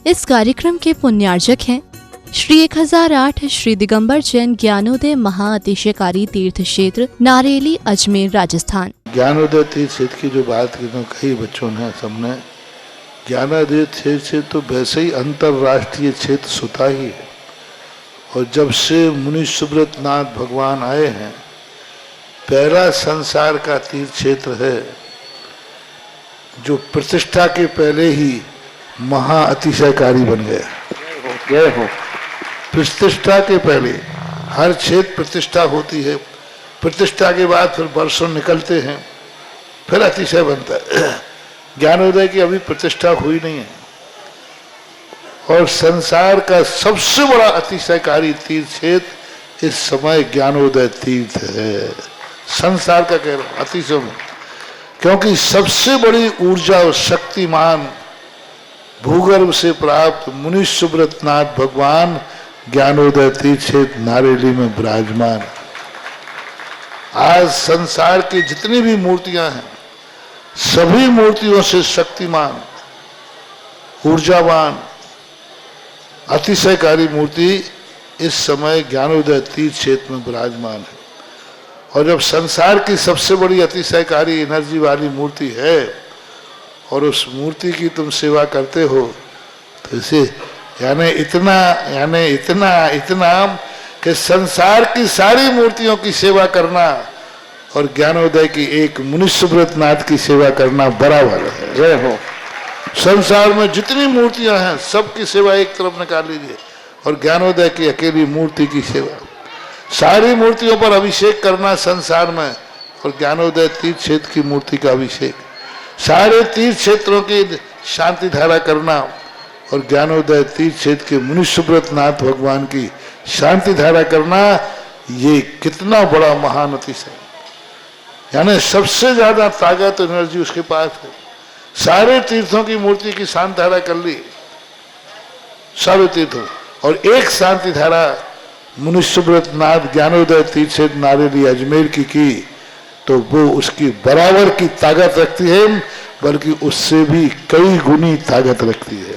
इस कार्यक्रम के पुण्यार्जक हैं श्री 1008 श्री दिगंबर जैन ज्ञानोदय महाअतिशयकारी तीर्थ क्षेत्र नारेली अजमेर राजस्थान। ज्ञानोदय तीर्थ क्षेत्र की जो बात की तो कई बच्चों ने सबने ज्ञानोदय तीर्थ क्षेत्र तो वैसे ही अंतर्राष्ट्रीय क्षेत्र सुता ही है। और जब से मुनि सुब्रत नाथ भगवान आए हैं, पहला संसार का तीर्थ क्षेत्र है जो प्रतिष्ठा के पहले ही महा अतिशयकारी बन गया। प्रतिष्ठा के पहले हर क्षेत्र प्रतिष्ठा होती है, प्रतिष्ठा के बाद फिर वर्षों निकलते हैं, फिर अतिशय बनता है। ज्ञानोदय की अभी प्रतिष्ठा हुई नहीं है। और संसार का सबसे बड़ा अतिशयकारी तीर्थ क्षेत्र इस समय ज्ञानोदय तीर्थ है। संसार का कह रहा हूं अतिशय में, क्योंकि सबसे बड़ी ऊर्जा और शक्तिमान भूगर्भ से प्राप्त मुनि सुब्रत नाथ भगवान ज्ञानोदय तीर्थ क्षेत्र नारेली में विराजमान। आज संसार की जितनी भी मूर्तियां हैं, सभी मूर्तियों से शक्तिमान, ऊर्जावान, अतिशयकारी मूर्ति इस समय ज्ञानोदय तीर्थ क्षेत्र में विराजमान है। और जब संसार की सबसे बड़ी अतिशयकारी एनर्जी वाली मूर्ति है और उस मूर्ति की तुम सेवा करते हो, तो इसे यानी इतना कि संसार की सारी मूर्तियों की सेवा करना और ज्ञानोदय की एक मुनि सुब्रत नाथ की सेवा करना बराबर है। जय हो। संसार में जितनी मूर्तियां हैं सबकी सेवा एक तरफ निकाल लीजिए और ज्ञानोदय की अकेली मूर्ति की सेवा। सारी मूर्तियों पर अभिषेक करना संसार में और ज्ञानोदय तीर्थ क्षेत्र की मूर्ति का अभिषेक, सारे तीर्थ क्षेत्रों की शांति धारा करना और ज्ञानोदय तीर्थ क्षेत्र के मुनि सुब्रत नाथ भगवान की शांति धारा करना, ये कितना बड़ा महान अतिशय। यानी सबसे ज्यादा ताकत एनर्जी उसके पास है। सारे तीर्थों की मूर्ति की शांति धारा कर ली, सारे तीर्थों, और एक शांति धारा मुनि सुब्रत नाथ ज्ञानोदय तीर्थ क्षेत्र नारेली अजमेर की तो वो उसकी बराबर की ताकत रखती है, बल्कि उससे भी कई गुनी ताकत रखती है।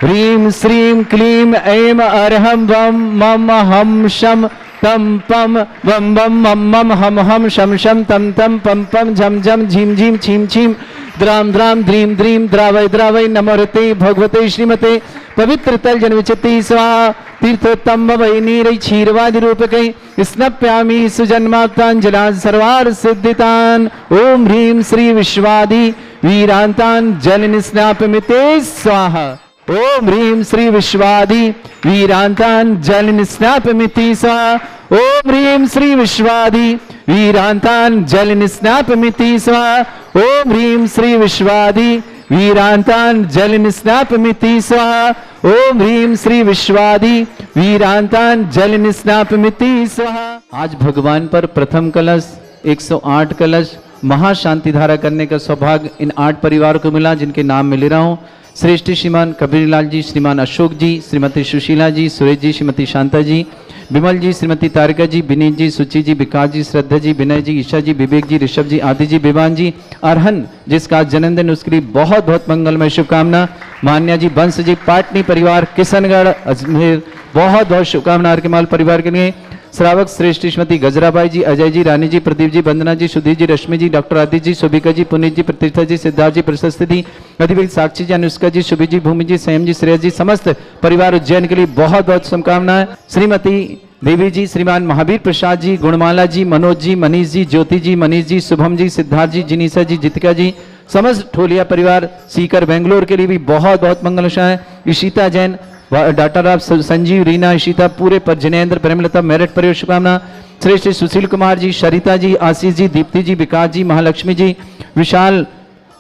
ह्रीं श्रीं क्लीं ऐं अर्हं वं मम हम शम तम पम वम वम मम मम हम हम शम शम तम तम पम पम झम झम झीम झीम छीम छीम द्राम द्राम द्रीम द्रीम द्रावय द्रावय नमोरते भगवते श्रीमते पवित्र तल जनविचति स्वाहा तीर्थोत्तम वै नीरै क्षीरवादि रूपकै स्नप्यामि सुजन्माप्ताञ्जलान् सर्वार्थ सिद्धितान्। ओम ह्रीं श्री विश्वादि वीरान्तान् जलनिस्नापमिते स्वाहा। ओम ह्रीं श्री विश्वादि वीरान्तान् जलनिस्नापमिति स्वाहा। ओम ह्रीं श्री विश्वादि वीरान्तान् जलनिस्नापमिति स्वाहा। ओम ह्रीं श्री विश्वादि वीरान्तान् जलनिस्नापमिति स्वाहा। ओम ह्रीं श्री विश्वादि वीरान्तान् जलनिस्नापमिति स्वाहा। आज भगवान पर प्रथम कलश 108 कलश महाशांति धारा करने का सौभाग्य इन 8 परिवारों को मिला, जिनके नाम मैं ले रहा हूँ। श्रेष्ठ श्रीमान कबीरलाल जी, श्रीमान अशोक जी, श्रीमती सुशीला जी, सुरेश जी, श्रीमती शांता जी, विमल जी, श्रीमती तारिका जी, विनीत जी, सुचि जी, विकास जी, श्रद्धा जी, विनय जी, ईशा जी, विवेक जी, ऋषभ जी, आदि जी, विवान जी, अरहन जिसका जन्मदिन, उसके लिए बहुत बहुत मंगलमय शुभकामना। मान्या जी, बंश जी, पाटनी परिवार, किशनगढ़, अजमेर, बहुत बहुत शुभकामना। अर्कमाल परिवार के लिए श्रावक श्रेष्ठ श्रीमती गजराबाई जी, अजय जी, रानी जी, प्रदीप जी, वंदना जी, सुधीर जी, रश्मि जी, डॉक्टर आदित्य जी, शोभिका जी, पुनीत जी, प्रतिष्ठा जी, सिद्धार्थ जी, प्रशस्ति जी, अधिवेद साक्षी जी, अनुष्का जी, शुभी जी, भूमि जी, संयम जी, श्रेयस जी, समस्त परिवार उज्जैन के लिए बहुत बहुत शुभकामनाएं। श्रीमती देवी जी, श्रीमान महावीर प्रसाद जी, गुणमाला जी, मनोज जी, मनीष जी, ज्योति जी, मनीष जी, शुभम जी, सिद्धार्थ जी, जिनीसा जी, जितिका जी, समस्त ठोलिया परिवार सीकर बेंगलोर के लिए भी बहुत बहुत मंगलशाएं। इशिता जैन, डॉक्टर ऑफ संजीव, रीना, इशिता, पूरे पर जिनेन्द्र, प्रेमलता, मेरठ परिवार शुभकामना। श्रेष्ठ सुशील कुमार जी, सरिता जी, आशीष जी, दीप्ति जी, विकास जी, महालक्ष्मी जी, विशाल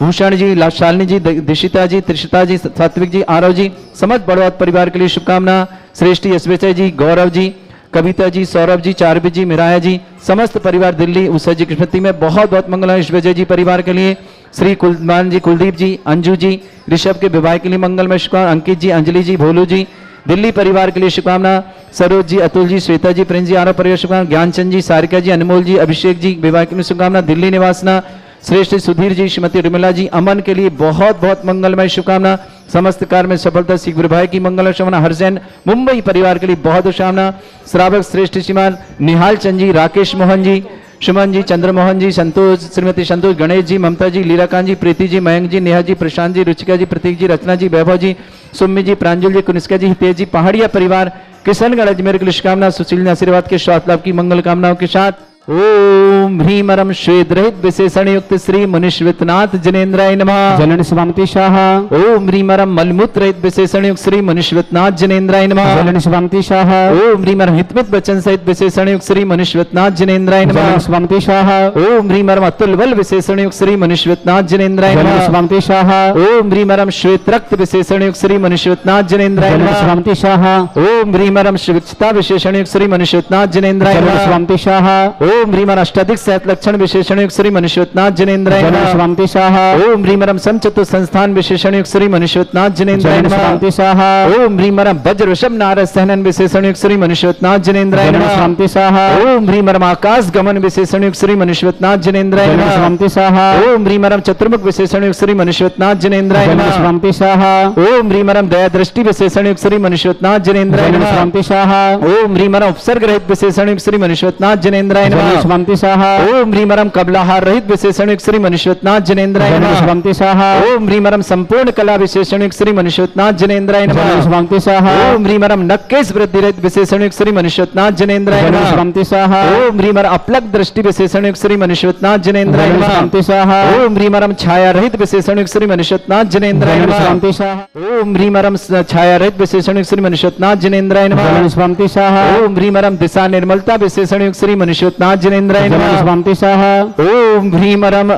भूषण जी, शालिनी जी, दिशिता जी, त्रिशिता जी, सात्विक जी, आरव जी, समस्त बड़ौत परिवार के लिए शुभकामना। श्रेष्ठ यशविजय जी, गौरव जी, कविता जी, सौरभ जी, चारबी जी, मिराया जी, समस्त परिवार दिल्ली उषा जी की स्मृति में बहुत बहुत मंगल। विजय जी परिवार के लिए श्री कुलमान जी, कुलदीप जी, अंजू जी, ऋषभ के विवाह के लिए मंगलमय शुभकामना। अंकित जी, अंजलि जी, भोलू जी, दिल्ली परिवार के लिए शुभकामना। सरोज जी, अतुल जी, श्वेता जी, प्रिंस जी, आरव परिवार शुभकामना। ज्ञानचंद जी, सारिका जी, अनमोल जी, अभिषेक जी, विवाह के लिए शुभकामना। दिल्ली निवासना श्रेष्ठ सुधीर जी, श्रीमती रिमला जी, अमन के लिए बहुत बहुत मंगलमय शुभकामना। समस्त कार्य में सफलता, शीघ्र भाई की मंगल शुभकामना। हरसैन मुंबई परिवार के लिए बहुत शुभकामना। श्रावक श्रेष्ठ श्रीमान निहाल चंद जी, राकेश मोहन जी, सुमन जी, चंद्रमोहन जी, संतोष, श्रीमती संतोष, गणेश जी, ममता जी, लीलाकांत जी, प्रीति जी, मयंक जी, नेहा जी, प्रशांत जी, रुचिका जी, प्रतीक जी, रचना जी, वैभव जी, सुम्मी जी, प्रांजल जी, कुनिष्का जी, हितेश जी, पहाड़िया परिवार, किशनगढ़ अजमेर के लिए शुभकामना। सुशील ने आशीर्वाद के स्वास्थ्य लाभ की मंगल कामनाओं के साथ ओम ह्रीमरम श्वेत रहित विशेषण युक्त श्री मुनिश्वितनाथ जनेन्द्राय नमः। जलन स्वामति शाह। ओम ह्रीमरम मलमूत्र रहित विशेषण युक्त श्री मुनिश्वितनाथ जनेन्द्राय नमः। जलन स्वामति शाह। ओम ह्रीमरम हितमित वचन सहित विशेषण युक्त श्री मुनिश्वितनाथ जनेन्द्राय नमः। जलन स्वामति शाह। ओम ह्रीमरम अतुल बल विशेषण युक्त श्री मुनिश्वितनाथ जनेन्द्राय जलन नमः। स्वामति शाह। ओम ह्रीमरम श्वेत रक्त विशेषण युक्त श्री मुनिश्वितनाथ जनेन्द्राय जलन नमः। स्वामति शाह। ओम ह्रीमरम शिवक्षता विशेषण युक्त श्री मुनिश्वितनाथ जनेन्द्राय जलन नमः। स्वामति शाह। ओम ह्रीमर अष्टाधिक सहत लक्षण विशेषण युक्त श्री मुनिश्वितनाथ जनेन्द्राय जलन नमः। स्वामति शाह। ओम ह्रीमरम समचतु संस्थान विशेषण युक्त श्री मुनिश्वितनाथ जनेन्द्राय जलन नमः। स्वामति शाह। ओम ह्रीमरम वज्र वृषभ नारद सहनन विशेषण युक्त श्री मुनिश्वितनाथ जनेन्द्राय जलन नमः। स्वामति शाह। ओम ह्रीमरम आकाश गमन विशेषण युक्त श्री मुनिश्वितनाथ जनेन्द्राय जलन नमः। स्वामति शाह। ओम ह्रीमरम चतुर्मुख विशेषण युक्त श्री मुनिश्वितनाथ जनेन्द्राय जलन नमः। स्वामति शाह। ओम ह्रीमरम दया दृष्टि विशेषण युक्त श्री मुनिश्वितनाथ जनेन्द्राय जलन नमः। स्वामति शाह। ओम ह्रीमरम उपसर्ग रहित विशेषण युक्त श्री मुनिश्वितनाथ जनेन्द्राय जलन नमः। स्वामति शाह। ओम ह्रीमरम कबलाहार रहित विशेषण युक्त श्री मुनिश्वितनाथ जनेन्द्राय जलन नमः। स्वामति शाह। ओम ह्रीमरम संपूर्ण कला विशेषण युक्त श्री मुनिश्वितनाथ जनेन्द्राय जलन नमः। स्वामति शाह। ओम ह्रीमरम नक्केश वृद्धि रहित विशेषण युक्त श्री मुनिश्वितनाथ जनेन्द्राय जलन नमः। स्वामति शाह। ओम ह्रीमर अपलक दृष्टि विशेषण युक्त श्री मुनिश्वितनाथ जनेन्द्राय जलन नमः। स्वामति शाह। ओम ह्रीमरम छाया रहित विशेषण युक्त श्री मुनिश्वितनाथ जनेन्द्राय जलन नमः। स्वामति शाह। ओम ह्रीमरम छाया रहित विशेषण युक्त श्री मुनिश्वितनाथ जनेन्द्राय जलन नमः। स्वामति शाह। ओम ह्रीमरम दिशा निर्मलता विशेषण युक्त श्री मुनिश्वितनाथ जनेन्द्राय जलन नमः। स्वामति शाह। ओम ह्रीमरम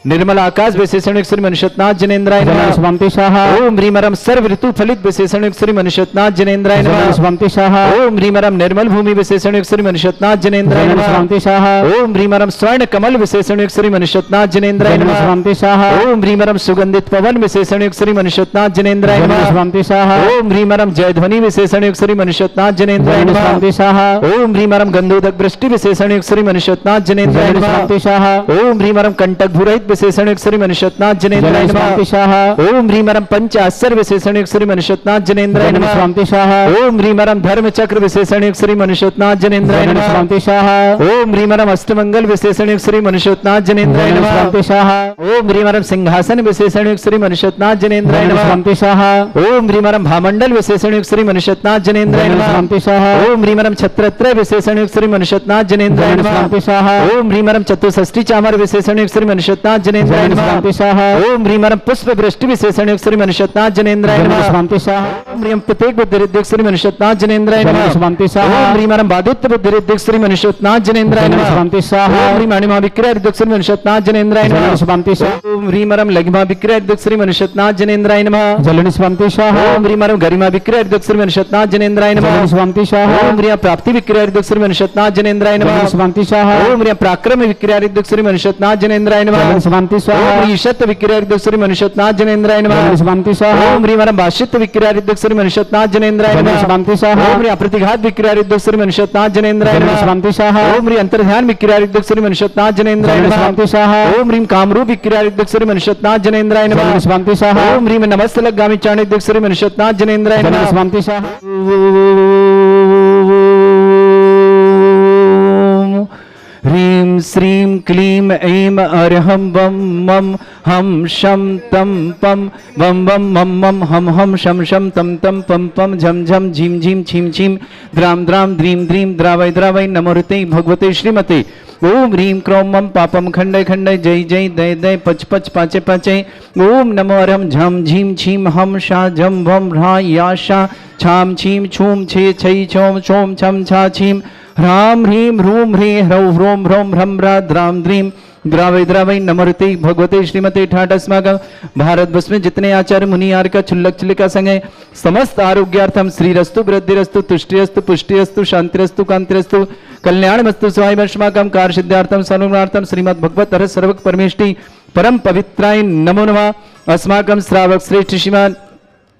निर्मल आकाश विशेषण युक्त श्री मुनिश्वितनाथ जनेन्द्राय जलन नमः। स्वामति शाह। ओम ह्रीमरम सर्व ऋतु फलित विशेषण युक्त श्री मुनिश्वितनाथ जनेन्द्राय जलन नमः। स्वामति शाह। ओम ह्रीमरम निर्मल भूमि विशेषण युक्त श्री मुनिश्वितनाथ जनेन्द्राय जलन नमः। स्वामति शाह। ओम ह्रीमरम स्वर्ण कमल विशेषण युक्त श्री मुनिश्वितनाथ जनेन्द्राय जलन नमः। स्वामति शाह। ओम ह्रीमरम सुगंधित पवन विशेषण युक्त श्री मुनिश्वितनाथ जनेन्द्राय जलन नमः। स्वामति शाह। ओम ह्रीमरम जयध्वनि विशेषण युक्त श्री मुनिश्वितनाथ जनेन्द्राय जलन नमः। स्वामति शाह। ओम ह्रीमरम गंधोदक वृष्टि विशेषण युक्त श्री मुनिश्वितनाथ जनेन्द्राय जलन नमः। स्वामति शाह। ओम ह्रीमरम कंटक भूरहित विशेषण युक्त श्री मुनिश्वितनाथ जनेन्द्राय जलन नमः। स्वामति शाह। ओम ह्रीमरम पंचाक्षर विशेषण युक्त श्री मुनिश्वितनाथ जनेन्द्राय जलन नमः। स्वामति शाह। ओम ह्रीमरम धर्म चक्र विशेषण युक्त श्री मुनिश्वितनाथ जनेन्द्राय जलन नमः। स्वामति शाह। ओम ह्रीमरम अष्टमंगल विशेषण युक्त श्री मुनिश्वितनाथ जनेन्द्राय जलन नमः। स्वामति शाह। ओम ह्रीमरम सिंहासन विशेषण युक्त श्री मुनिश्वितनाथ जनेन्द्राय जलन नमः। स्वामति शाह। ओम ह्रीमरम भामंडल विशेषण युक्त श्री मुनिश्वितनाथ जनेन्द्राय जलन नमः। स्वामति शाह। ओम ह्रीमरम छत्रत्रय विशेषण युक्त श्री मुनिश्वितनाथ जनेन्द्राय जलन नमः। स्वामति शाह। ओम ह्रीमरम चतुष्षष्टि चामर विशेषण युक्त श्री मुनिश्वितनाथ जनेन्द्राय जलन नमः। स्वामति शाह। ओम ह्रीमरम पुष्प वृष्टि विशेषण युक्त श्री मुनिश्वितनाथ जनेन्द्राय जलन नमः। स्वामति शाह। ओम ह्रीम प्रत्येक बुद्धिरिद्धिक श्री मुनिश्वितनाथ जनेन्द्राय जलन नमः। स्वामति शाह। ओम ह्रीमरम बादित्य बुद्धिरिद्धिक श्री मुनिश्वितनाथ जनेन्द्राय जलन नमः। स्वामति शाह। ओम ह्रीम अणिमा विक्रय रिद्धिक श्री मुनिश्वितनाथ जनेन्द्राय जलन नमः। स्वामति शाह। ओम ह्रीमरम लघिमा विक्रय रिद्धिक श्री मुनिश्वितनाथ जनेन्द्राय नमः। जलन स्वामति शाह। ओम ह्रीमरम गरिमा विक्रय रिद्धिक श्री मुनिश्वितनाथ जनेन्द्राय नमः। जलन स्वामति शाह। ओम ह्रीम प्राप्ति विक्रय रिद्धिक श्री मुनिश्वितनाथ जनेन्द्राय नमः। जलन स्वामति शाह। ओम ह्रीम पराक्रम विक्रय रिद्धिक श्री मुनिश्वितनाथ जनेन्द्राय नमः। जलन स्वामति शाह। ओम ईशत विक्रय रिद्धिक श्री मुनिश्वितनाथ जनेन्द्राय नमः। जलन स्वामति शाह। ओम ह्रीमरम भाषित विक्रय रिद्धिक श्री मुनिश्वितनाथ जनेन्द्राय जलन नमः। स्वामति शाह। ओम ह्रीम प्रतिघात विक्रय रिद्धिक श्री मुनिश्वितनाथ जनेन्द्राय जलन नमः। स्वामति शाह। ओम ह्रीम अंतर्ध्यान विक्रय रिद्धिक श्री मुनिश्वितनाथ जनेन्द्राय जलन नमः। स्वामति शाह। ओम ह्रीम कामरूप विक्रय रिद्धिक श्री मुनिश्वितनाथ जनेन्द्राय नमः। जलन स्वामति शाह। ओम ह्रीम नमस्तलगामी चाणिक रिद्धिक श्री मुनिश्वितनाथ जनेन्द्राय जलन नमः। स्वामति शाह। ह्रीं श्रीं क्लीं ऐं अर्हं वं मं हम शं तं पं वं वं मं मं हम हम शं शं तं तं पं पं झं झं झीं झीं छीं छीं द्रां द्रां द्रीं द्रीं द्रावय द्रावय नमोते भगवते श्रीमते ओम ह्रीं क्रों मं पापम खंडय खंडय जय जय दय दय पच पच पाचे पाचे ओम नमो अर्हं झं झीं छीं हम शा झं भं ह्रा या शा छाम छीं छूम छे छै छौम छौम छम छा छीं ह्रां ह्रीं ह्रूं ह्रीं ह्रौं ह्रों ह्रौं ह्रं ह्रा द्रां द्रीं द्रावय द्रावय नमोते भगवते श्रीमते ठाट अस्माकं भारत वर्ष में जितने आचार्य मुनि आर्य का छुल्लक छुल्लिका संग है समस्त आरोग्यार्थम श्रीरस्तु वृद्धिरस्तु तुष्टिरस्तु पुष्टिरस्तु शांतिरस्तु कांतिरस्तु कल्याणमस्तु स्वामिवर्षमाकं कार्य सिद्धार्थम सर्वगुणार्थम श्रीमद् भगवत हर सर्वक परमेष्टि परम पवित्राय नमो नमः। अस्माकं श्रावक श्रेष्ठ श्रीमान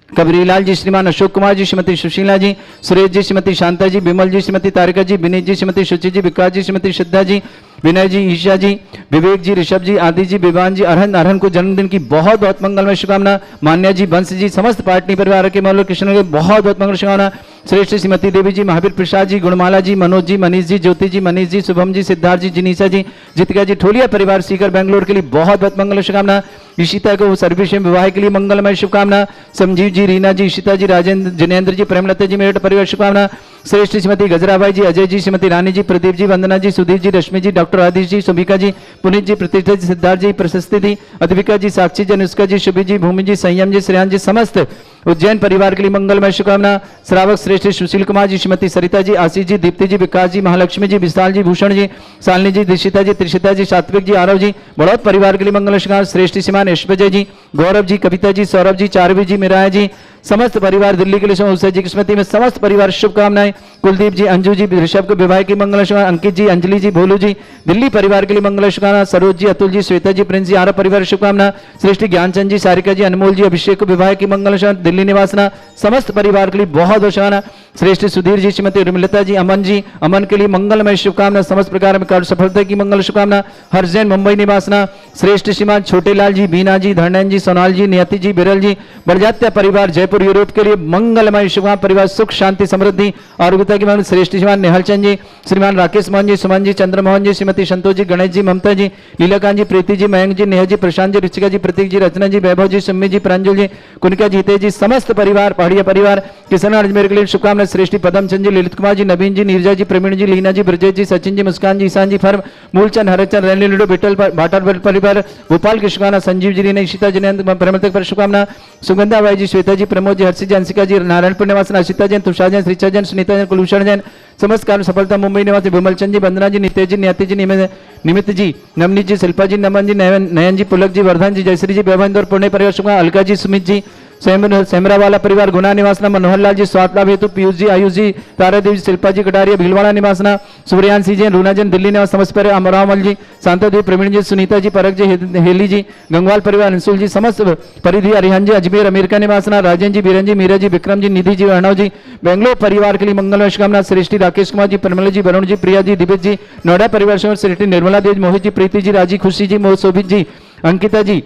कबरीलाल जी, श्रीमान अशोक कुमार जी, श्रीमती सुशीला जी, सुरेश जी, श्रीमती शांता जी, विमल जी, श्रीमती तारिका जी, विनीत जी, श्रीमती शुचि जी, विकास जी, श्रीमती श्रद्धा जी, विनय जी, ईशा जी, विवेक जी, ऋषभ जी, आदि जी, विवान जी, अरहन को जन्मदिन की बहुत बहुत मंगलमय शुभकामना। मान्या जी, वंश जी, समस्त पाटनी परिवार के मौलवी कृष्ण के बहुत बहुत मंगल शुभकामना। श्रेष्ठ श्रीमती देवी जी, महावीर प्रसाद जी, गुणमाला जी, मनोज जी, मनीष जी, ज्योति जी, मनीष जी, शुभम जी, सिद्धार्थ जी, जिनीसा जी, जितिका जी, ठोलिया परिवार सीकर बेंगलोर के लिए बहुत बहुत मंगल शुभकामना। ईशिता को सर्विसेम विवाह के लिए मंगलमय शुभकामना। संजीव जी, रीना जी, ईशिता जी, राजेंद्र, जिनेन्द्र जी, प्रेमलता जी, मेरठ परिवार शुभकामना। श्रेष्ठ श्रीमती गजराबाई जी, अजय जी, श्रीमती रानी जी, प्रदीप जी, वंदना जी, सुधीर जी, रश्मि जी, डॉक्टर आदिश जी, सुभिका जी, पुनीत जी, प्रतिष्ठा जी, सिद्धार्थ जी, प्रशस्ति जी, अद्विका जी, साक्षी जी, अनुष्का जी, शुभी जी, भूमि जी, संयम जी, श्रेयान जी, समस्त उज्जैन परिवार के लिए मंगलमय शुभकामना। श्रावक श्रेष्ठ सुशील कुमार जी, श्रीमती सरिता जी, आशीष जी, दीप्ति जी, विकास जी, महालक्ष्मी जी, विशाल जी, भूषण जी, शालिनी जी, दिशिता जी, त्रिशिता जी, सात्विक जी, आरव जी, बड़ौत परिवार के लिए मंगल शुभकामना। श्रेष्ठ श्रीमान ऐश्वर्य जी, गौरव जी, कविता जी, सौरभ जी, चारवी जी, मीराया जी, समस्त परिवार दिल्ली के लिए उषा जी की स्मृति में समस्त परिवार शुभकामनाएं। कुलदीप जी, अंजू जी, ऋषभ के विवाह की मंगल शुभकामना। अंकित जी, अंजलि जी, भोलू जी, दिल्ली परिवार के लिए मंगल शुभकामना। सरोज जी, अतुल जी, श्वेता जी, प्रिंस जी, आरव परिवार शुभकामना। श्रेष्ठ ज्ञानचंद जी, सारिका जी, अनमोल जी, अभिषेक को विवाह की मंगल शुभकामना। दिल्ली निवासना समस्त परिवार के लिए बहुत बहुत शुभकामना। श्रेष्ठ सुधीर जी, श्रीमती उर्मिलता जी, अमन के लिए मंगलमय शुभकामना। समस्त प्रकार में कार्य सफलता की मंगल शुभकामना। हर्षजैन, मुंबई निवासना। श्रेष्ठ श्रीमान छोटेलाल जी, बीना जी, धर्णन जी, सोनाल जी, नियति जी, बिरल जी, बड़जात्या परिवार जयपुर यूरोप के लिए मंगलमय शुभकामना। परिवार सुख शांति समृद्धि आरोग्यता की मंगल। श्रेष्ठ श्रीमान निहलचंद जी, श्रीमान राकेश मोहन जी, सुमन जी, चंद्रमोहन जी, श्रीमती संतोष जी, गणेश जी, ममता जी, लीलाकांत जी, प्रीति जी, मयंक जी, नेहा जी, प्रशांत जी, ऋचिका जी, प्रतीक जी, रचना जी, वैभव जी, सुम्मी जी, प्रांजल जी, कुनिका जी, हितेश जी, समस्त परिवार पहाड़िया परिवार किशन अजमेर के लिए शुभकामना। श्रेष्ठ पदमचंद जी, ललित कुमार जी, नवीन जी, नीरजा जी, प्रवीण जी, लीना जी, ब्रजेश जी, सचिन जी, मुस्कान जी, ईशान जी, फर्म मूलचंद, हरचंद, रैली लूडो, बिटल भाटार परिवार भोपाल की शुभकामना। संजीव जी, रीना, ईशिता जी, प्रमतक पर शुभकामना। सुगंधा बाई जी, श्वेता जी, प्रमोद जी, हर्षि जी, अंशिका जी, नारायणपुर निवासी अशिता जैन, तुषार जैन, श्रीचा जैन, सुनीता जैन, कुलभूषण जैन, समस्त कार्य सफलता मुंबई निवासी विमलचंद जी, वंदना जी, नितेश जी, न्याति जी, निमित जी, नवनीत जी, शिल्पा जी, नमन जी, नयन जी, पुलक जी, वर्धन जी, जयश्री जी, बेबंदौर पुणे परिवार शुभकामना। अलका जी, सुमित जी, सेमरा वाला परिवार गुना निवासना। मनोहर लाल जी, स्वात लाभ हेतु पीयूष जी, आयुष जी, तारादेव जी, शिल्पा जी, कटारिया भीलवाड़ा निवासना। सूर्यान सिंह जी, रूना जैन, दिल्ली निवास समस्त परिवार। अमरावल जी, शांता देवी, प्रवीण जी, सुनीता जी, परक जी, हेली जी, गंगवाल परिवार, अंशुल जी, समस्त परिधि, अरिहन जी, अजमेर अमेरिका निवासना। राजन जी, बीरन जी, मीरा जी, विक्रम जी, निधि जी, अर्णव जी, बेंगलोर परिवार के लिए मंगलमय शुभकामना। श्रेष्ठी राकेश कुमार जी, परमल जी, वरुण जी, प्रिया जी, दिव्य जी, नोएडा परिवार श्रेष्ठी निर्मला देवी, मोहित जी, प्रीति जी, राजी, खुशी जी, मोह शोभित जी, अंकिता जी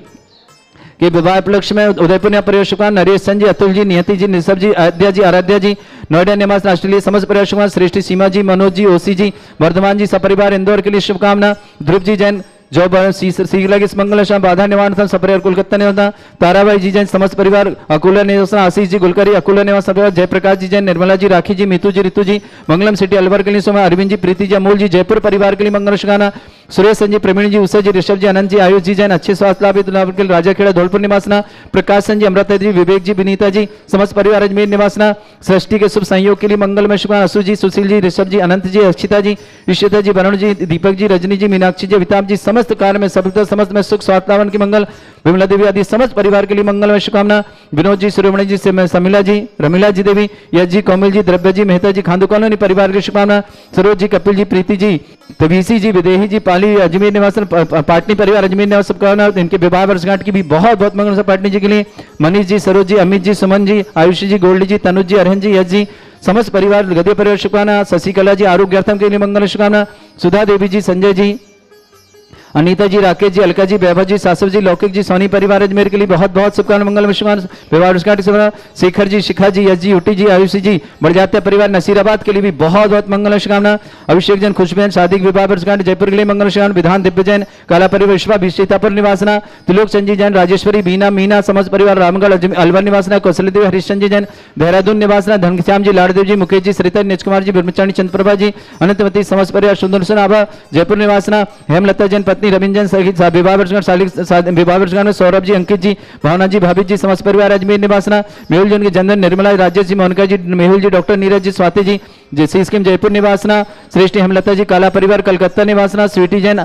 के विवाह उपलक्ष्य में उदयपुर परिवार शुभकामना। नरेश चंद जी, अतुल जी, नियति जी, निशब जी, अयोध्या जी, आराध्या जी, नोएडा निवास ऑस्ट्रेलिया समस्त परिवार शुभकामना। श्रेष्ठ सीमा जी, मनोज जी, ओसी जी, वर्धमान जी, सपरिवार इंदौर के लिए शुभकामना। ध्रुव जी जैन, जो सीगला के मंगल शाम बाधा निवारण सपरिवार कोलकाता निवास। ताराबाई जी जैन, समस्त परिवार अकोला निवास। आशीष जी, गुलकरी, अकोला निवास परिवार। जयप्रकाश जी जैन, निर्मला जी, राखी जी, मीतू जी, ऋतु जी, मंगलम सिटी अलवर के लिए समय। अरविंद जी, प्रीति जी, अमोल जी, जयपुर परिवार के लिए मंगल शुभकामना। सुरेश संजय, प्रवीण जी, उषा जी, ऋषभ जी, अनंत जी, आयुष जी जैन, अच्छे स्वास्थ्य लाभ के राजाखेड़ा धौलपुर निवासना। प्रकाश संजय, अमृता जी, विवेक जी, विनीता जी, समस्त परिवार अजमेर निवासना। सृष्टि के शुभ संयोग के लिए मंगलमय शुभकामना। असु जी, सुशील जी, ऋषभ जी, अनंत जी, अक्षिता जी, ईशिता जी, वरुण जी, दीपक जी, रजनी जी, मीनाक्षी जी, अमिताभ जी, समस्त कार्य में सफलता, समस्त में सुख स्वास्थ्य की मंगल। विमला देवी आदि समस्त परिवार के लिए मंगलमय शुभकामना। विनोद जी, शिरोमणि जी, समिला जी, रमीला जी देवी, यश जी, कौमिल जी, द्रव्य जी, मेहता जी, खांदू कॉलोनी परिवार की शुभकामना। सरोज जी, कपिल जी, प्रीति जी, तबीसी जी, विदेही जी, पाली अजमेर निवास पाटनी परिवार अजमेर निवास शुभकामना। इनके विवाह वर्षगांठ की भी बहुत बहुत मंगल पाटनी जी के लिए। मनीष जी, सरोज जी, अमित जी, सुमन जी, आयुषी जी, गोल्डी जी, तनुज जी, अरहन जी, यश जी, समस्त परिवार गद्य परिवार शुभकामना। शशिकला जी, आरोग्यार्थम के लिए मंगल शुभकामना। सुधा देवी जी, संजय जी, अनीता जी, राकेश जी, अलका जी, वैभव जी, सासव जी, लौकिक जी, सोनी परिवार अजमेर के लिए बहुत बहुत शुभकामना मंगल शुभकामना। विवाह शेखर जी, शिखा जी, यश जी, उटी जी, आयुषी जी, बड़जात्या परिवार नसीराबाद के लिए भी बहुत बहुत मंगल शुभकामना। अभिषेक जैन, खुशबैन, शादी विवाह वर्षगांठ जयपुर के लिए मंगल शुभकामना। विधान दिव्य जैन, काला परिवार विश्वा सीतापुर निवासना। तिलोक चंद जी जैन, राजेश्वरी, बीना, मीना, समस्त परिवार रामगढ़ अलवर निवासना। कौशल देवी, हरिश्चंद जी जैन, देहरादून निवासना। धनश्याम जी, लाड़देव जी, मुकेश जी, सरिता, नीच कुमार जी, ब्रह्मचारी, चंद्रप्रभा जी, अनंतवती, समस्त परिवार सुंदर आभा जयपुर निवासना। हेमलता जैन, पत्नी रविंद्र जैन, सहित विवाह वर्षगांठ में सौरभ जी, अंकित जी, भावना जी, भाभी जी, समस्त परिवार अजमेर निवासना। मेहुल जी, उनके जनधन, निर्मला, राजेश जी, मोनिका जी, मेहुल जी, डॉक्टर नीरज जी, स्वाति जी, जैसी स्कीम जयपुर निवासना। श्रेष्ठ हेमलता जी, काला परिवार कलकत्ता निवासना। स्वीटी जैन,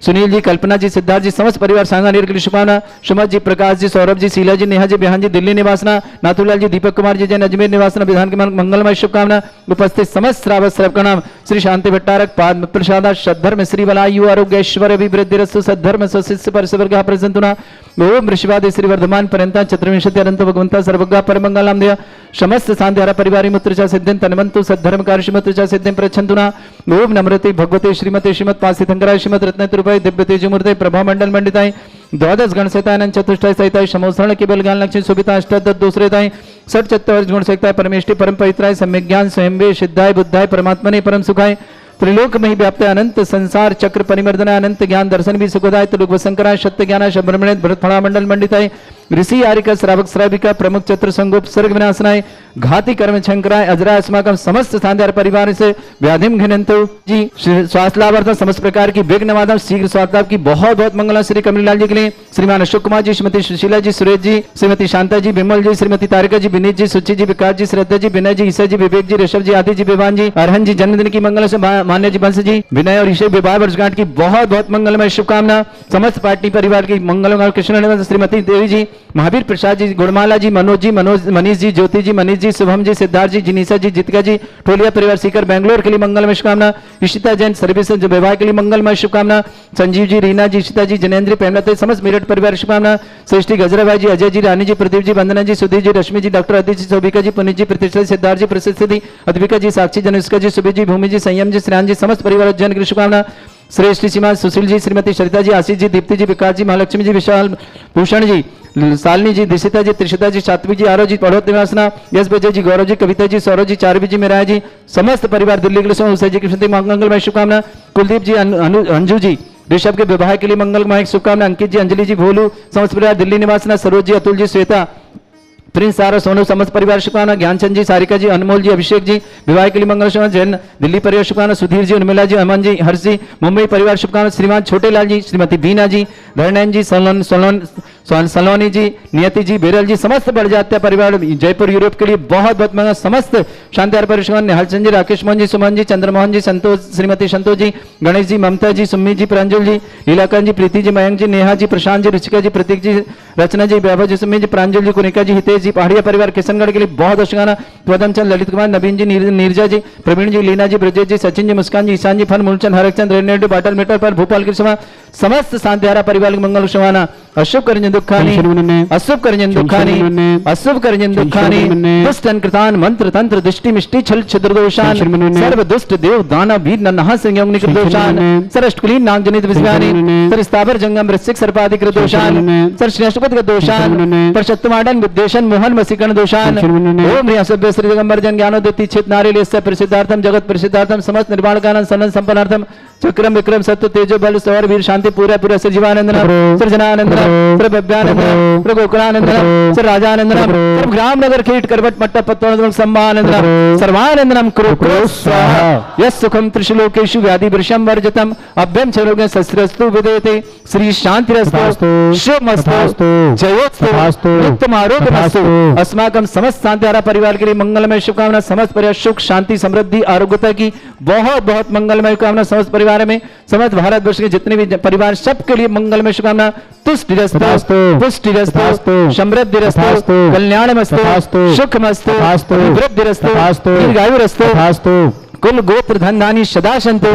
सुनील जी, कल्पना जी, सिद्धार्थ जी, समस्त परिवार सांगानेर के लिए शुभकामना। सुमत जी, प्रकाश जी, सौरभ जी, शीला जी, नेहा जी, बिहान जी, दिल्ली निवासना। नाथूलाल जी, दीपक कुमार जी जैन, अजमेर निवासना। विधान के मंगलमय शुभकामना। उपस्थित समस्त श्रावक श्रव का नाम श्री शांति भट्टारक पाद प्रसाद सद्धर्म श्री बलायु आरोग्य ऐश्वर्य अभिवृद्धि रस्तु सद्धर्म स्वशिष्य परिसवर्ग प्रसंतुना ओम ऋषिवाद श्री वर्धमान पर्यंता चतुर्विंशति अनंत भगवंता सर्वज्ञ परमंगलाम देय समस्त सांध्यारा परिवारी मुत्र च सिद्धिं तन्वन्तु सद्धर्म कार्य मुत्र च सिद्धिं प्रच्छन्तु ना। ओम नम्रते भगवते श्रीमते श्रीमत् पासितंकराय श्रीमत् रत्नत्रुपाय दिव्य तेजमूर्ते प्रभा मंडल मंडिताय द्वादश गण सहिताय चतुष्टय सहिताय समोसरण केवल ज्ञान लक्ष्मी सुबिता अष्टद दूसरेताय षट चत्वारिश गुण सहिताय परमेष्टि परम पवित्राय सम्यक ज्ञान स्वयंवे सिद्धाय बुद्धाय परमात्मने परम सुखाय त्रिलोक में ही व्याप्त अनंत संसार चक्र परिमर्दना अनंत ज्ञान दर्शन भी सुखदाय त्रिलोक वसंकराय सत्य ज्ञान शब्रमणे भरत फणा मंडल मंडिताय ऋषि आरिका श्रावक श्राविका प्रमुख चत्र संगोप सर्ग विनाशनाय घाती कर्म शंकराय अजरा अस्माकम समस्त सांध्यार परिवार से व्याधिम घिनंतु जी स्वास्थ्य लाभार्थम समस्त प्रकार की विघ्न वादम शीघ्र स्वास्थ्य लाभ की बहुत बहुत मंगल श्री कमललाल जी के लिए श्रीमान अशोक कुमार जी श्रीमती सुशीला जी सुरेश जी श्रीमती शांता जी विमल जी श्रीमती तारिका जी विनीत जी सुचि जी विकास जी श्रद्धा जी विनय जी ईसा जी विवेक जी ऋषभ जी आदि जी विवान जी अरहन जी जन्मदिन की मंगल से मान्य जी बंश जी विनय और ईशे विवाह वर्षगांठ की बहुत बहुत मंगलमय शुभकामना। समस्त पार्टी परिवार की मंगलमय कृष्ण श्रीमती देवी जी महावीर प्रसाद जी गुणमाला जी मनोज मनीष जी ज्योति जी मनीष जी शुभम जी सिद्धार्थ जी जिनीसा जी जितिका जी ठोलिया परिवार सीकर बेंगलोर के लिए मंगलमय शुभकामना। इशिता जैन सर्विस विवाह के लिए मंगलमय शुभकामना। संजीव जी रीना जी इशिता जी जनेन्द्र प्रेमलता समस्त मेरठ परिवार शुभकामना। सृष्टि गजराभाई जी अजय जी रानी जी प्रदीप जी वंदना जी सुधीर जी रश्मि जी डॉक्टर अदिति जी सौभिका जी पुनीत जी प्रतिष्ठा सिद्धार्थ जी प्रसिद्धि अद्विका जी साक्षी जनुष्का जी सुबीर जी भूमि जी संयम जी श्रेयान जी समस्त परिवार जन की शुभकामना। श्रेष्ठ सीमा सुशील जी श्रीमती सरिता जी आशीष जी दीप्ति जी विकास जी महालक्ष्मी जी विशाल भूषण जी सालनी जी दिशिता जी त्रिशिता जी सात्विक जी आरो जी पढ़ोत निवासना यश विजय जी गौरव जी कविता जी सौरभ जी चारवी जी मेरा जी समस्त परिवार दिल्ली के लिए जी कृष्ण मंगलमय शुभकामना। कुलदीप जी अंजू जी ऋषभ के विवाह के लिए मंगलमय शुभकामना। अंकित जी अंजलि जी भोलू समस्त परिवार दिल्ली निवासना सरोज जी अतुल जी श्वेता प्रिंस सारा सोनू समस्त परिवार शुभकामना। ज्ञानचंद जी सारिका जी अनमोल जी अभिषेक जी विवाह के लिए मंगल शुभकामना। जैन दिल्ली परिवार शुभकामना। सुधीर जी उर्मिला जी अमन जी हर्ष जी मुंबई परिवार शुभकामना। श्रीमान छोटे लाल जी श्रीमती बीना जी धरनैन जी सलोनी जी नियति जी बेरल जी समस्त बड़जात्या परिवार जयपुर यूरोप के लिए बहुत बहुत मंगल। समस्त शांतिहार परिवार निहालचंद जी राकेश मोहन जी सुमन जी चंद्रमोहन जी संतोष श्रीमती संतोष जी गणेश जी ममता जी सुम्मी जी प्रांजल जी लीलाकंद जी प्रीति जी मयंक जी नेहा जी प्रशांत जी रुचिका जी प्रतीक जी रचना जी वैभव जी सुम्मी जी प्रांजल जी कुनिका जी हितेश जी पहाड़िया परिवार किशनगढ़ के लिए बहुत अशगाना। पदमचंद ललित कुमार नवीन जी नीरजा जी प्रवीण जी लीना जी ब्रजेश जी सचिन जी मुस्कान जी ईशान जी फन मूलचंद हरचंद रेडनेड बाटल मीटर पर भोपाल की सभा समस्त शांतिहारा परिवार के मंगल शुभकामना। अशुभ करजन दुखानी अशुभ करजन दुखानी अशुभ करजन दुखानी दुष्ट कृतान मंत्र तंत्र दृष्टि मिष्टि छल छिद्र दोषान सर्व दुष्ट देव दानव वीर नन्हा संयम निकृत दोषान सर अष्टकुलीन नाग जनित विज्ञानी सर स्थावर जंगम वृश्चिक सर्पाधिक दोषान सर श्रेष्ठपद दोषान पर शत्रुमाडन विद्वेषण मोहन वसीकरण दोषान ओम ह्रीं सभ्य श्री दिगंबर जन ज्ञानोदति चित नारीलेस्य प्रसिद्धार्थम जगत प्रसिद्धार्थम समस्त निर्वाण कानन सनन संपन्नार्थम चक्रम विक्रम सत्य तेजो बल सौर वीर शांति पूरा पूरा sir Jeevanandan sir Jananandan sir Bhavyanandan sir Gokulanandan sir Rajanandan sir ग्राम नगर कीट करवट मट्ट पत्तों सम्मानंदन सर्वानंदनम कुरु कुरु स्वाहा यस सुखम त्रिशलोकेषु व्याधि वृषम वर्जतम अभ्यम चरोगे शस्त्रस्तु विदेते श्री शांतिरस्तु शुभमस्तु जयोस्तु उत्तम आरोग्यमस्तु अस्माकं समस्त शांतिहारा परिवार के लिए मंगलमय शुभकामना। समस्त परिवार सुख शांति समृद्धि आरोग्यता की बहुत बहुत मंगलमय कामना। समस्त परिवार में समस्त भारतवर्ष के जितने भी परिवार सबके लिए मंगलमय शुभकामना। तुष्टिरस्तु पुष्टिरस्तु समृद्धिरस्तु कल्याणमस्तु सुखमस्तु वृद्धिरस्तु दीर्घायुरस्तु कुल गोत्र धन धानी सदा संतो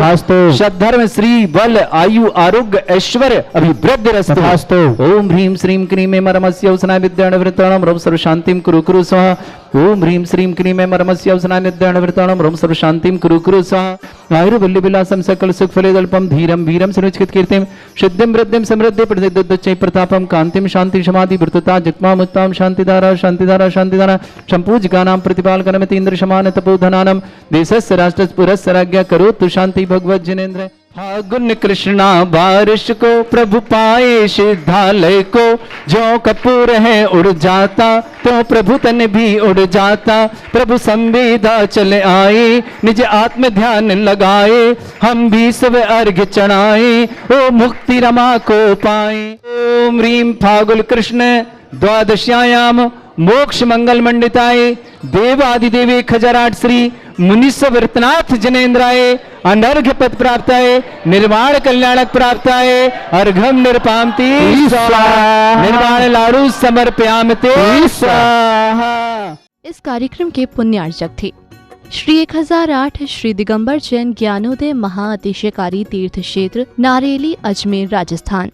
सद्धर्म श्री बल आयु आरोग्य ऐश्वर्य अभिवृद्धिरस्तु ओम ह्रीं श्रीं क्रीं मरमस्य औसनाय विद्याणवृताणं रव सर्व शांतिं कुरु कुरु स्वाहा ओम ह्रीं श्रीं क्रीं मरमस्य औसनाय विद्याणवृताणं रव सर्व शांतिं कुरु कुरु स्वाहा आयुर्वल्ली विलासं सकल सुख फलेदल्पं धीरं वीरं सुनिश्चित कीर्तिं सिद्धिं वृद्धिं समृद्धि प्रतिदुच्चै प्रतापं कांतिं शांति समाधि वृतता जित्मामुत्तां शांतिधारा शांतिधारा शांतिधारा संपूज्यकानां प्रतिपालकनमिति इंद्र समान तपोधनानं देशस्य राष्ट्रस्य राज्ञा करोतु शांति भगवत जिनेन्द्र। फागुन कृष्णा बारिश को प्रभु पाए सिद्धालय को जो कपूर है उड़ जाता तो प्रभु तन भी उड़ जाता प्रभु संवेदा चले आए निज आत्म ध्यान लगाए हम भी सब अर्घ्य चढ़ाए ओ मुक्ति रमा को पाए। ओम ह्रीं फागुन कृष्ण द्वादश्यायाम मोक्ष मंगल मंडिताय देवादिदेवे खजराट श्री मुनीश्वरनाथ जनेन्द्राय अनर्घ्य पद प्राप्ताय निर्वाण कल्याणक प्राप्ताय अर्घम निर्पामति निर्वाण लाडू समर्पयामते स्वाहा। इस कार्यक्रम के पुण्यार्चक थे श्री 1008 श्री दिगंबर जैन ज्ञानोदय महाअतिशयकारी तीर्थ क्षेत्र नारेली अजमेर राजस्थान।